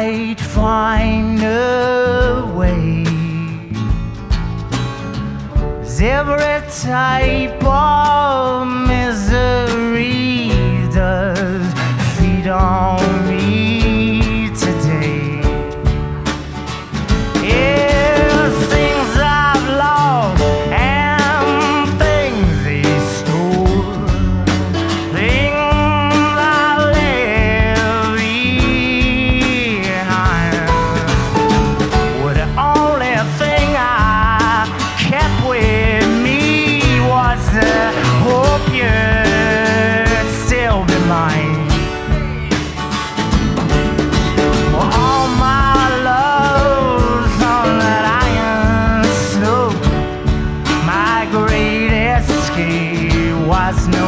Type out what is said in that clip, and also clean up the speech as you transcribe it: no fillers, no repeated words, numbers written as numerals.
might find a way. 'Cause every type of misery does feed on me today. Yeah, things I've lost and things they stole, things I left behind, were the only thing I kept with me was the hope you'd still be mine. All my love's on that iron slope. My great escape was no